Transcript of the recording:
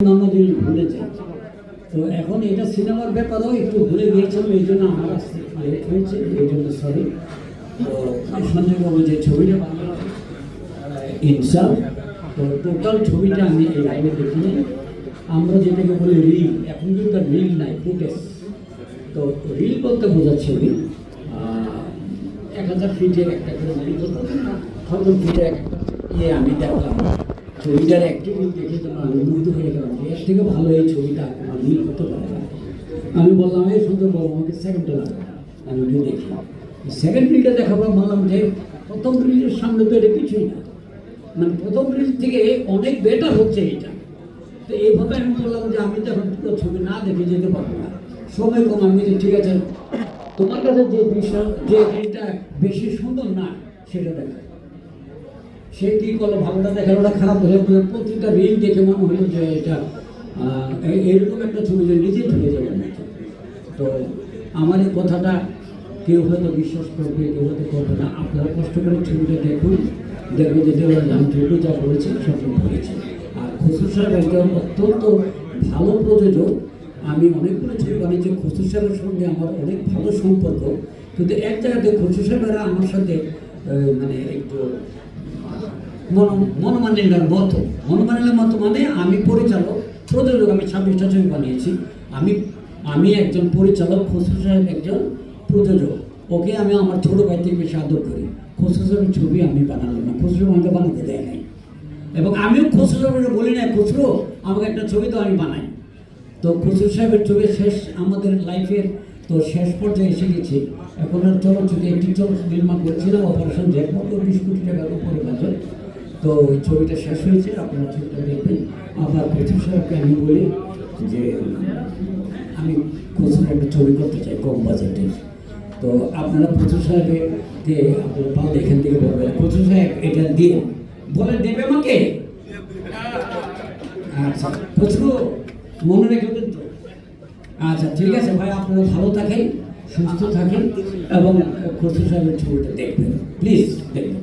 আমাদের ভুলে যায়। তো এখন এটা সিনেমার ব্যাপারেও একটু ভুলে গিয়েছিলাম, এই জন্য আমার আসতে লেট হয়েছে, এই জন্য সরি। তো সঞ্জয় বাবু যে ছবিটা বানালো ইনসাফ, তো টোটাল ছবিটা আমি এই লাইনে দেখিনি। আমরা যেটাকে বলি রিল, এখন কিন্তু তার রিল নাই, ফুটেজ। তো রিল বলতে বোঝাচ্ছে ছবি 1000 ফিটের একটা করে রিল হতো, 1000 ফিটের একটা আমি দেখলাম ছবিটার অ্যাক্টিভিটি দেখে তো আমি মুগ্ধ হয়ে গেলাম, এর থেকে ভালো এই ছবিটা আমার রিল হতে পারে না। আমি বললাম এই সুন্দর বাবু আমাকে সেকেন্ডটা লাগবে, আমি একটু দেখি। সেকেন্ড রিলটা দেখার পর বললাম যে প্রথম রিলের সামনে তো এটা কিছুই না, মানে প্রথম রিল থেকে অনেক বেটার হচ্ছে এটা। তো এইভাবে আমি বললাম যে আমি তো এখন পুরো ছবি না দেখে যেতে পারবো না, সময় কম। আমি যে ঠিক আছে, তোমার কাছে যে বিষয় যে রিলটা বেশি সুন্দর না সেটা দেখা। সে কী করলো, ভালোটা দেখার ওটা খারাপ হয়ে প্রতিটা রিল দেখে মনে হলো যে এটা এরকম একটা ছবি যে নিজে ঢুকে যাবে না। তো আমার এই কথাটা কেউ হয়তো বিশ্বাস করবে, কেউ হয়তো করবে না। আপনারা কষ্ট করে ছবিটা দেখুন, দেখবে যে আমি যেটুকু যা বলেছি সবসময় বলেছি। আর খসরু সাহেব একজন অত্যন্ত ভালো প্রযোজক। আমি অনেকগুলো ছবি বানিয়েছি, খসরু সাহেবের সঙ্গে আমার অনেক ভালো সম্পর্ক। কিন্তু এক জায়গাতে খসরু সাহেবেরা আমার সাথে মানে একটু মনোমালিন্যের মতো মানে আমি পরিচালক প্রযোজক, আমি 26টা ছবি বানিয়েছি। আমি একজন পরিচালক, খসরু সাহেব একজন প্রযোজক। ওকে আমি আমার ছোটো ভাই থেকে বেশি আদর করি। খসরু সাহেবের ছবি আমি বানালাম না, খসরু সাহেব আমাকে বানাতে দেয় নাই। এবং আমিও খসরু সাহেবের বলি না খসরু আমাকে একটা ছবি তো আমি বানাই। তো খসরু সাহেবের ছবি শেষ আমাদের লাইফের তো শেষ পর্যায়ে এসে গেছি। এখন আর চলচ্চিত্র একটি চলচ্চিত্র নির্মাণ করেছিলাম, অপারেশন জ্যাকপট, 20 কোটি টাকার উপরে বাজেট। তো ওই ছবিটা শেষ হয়েছে, আপনারা ছবিটা দেখবেন। আবার খসরু সাহেবকে আমি বলি যে আমি খসরু একটা ছবি করতে চাই কম বাজেটের। তো আপনারা খসরু সাহেবকে আপনারা পাল এখান থেকে বলবেন খসরু সাহেব এটা দিয়ে বলে দেবে আমাকে। আচ্ছা খসরু মনে রেখেবেন তো? আচ্ছা ঠিক আছে ভাই, আপনারা ভালো থাকেন, সুস্থ থাকেন এবং খসরু সাহেবের ছবিটা দেখবেন, প্লিজ দেখবেন।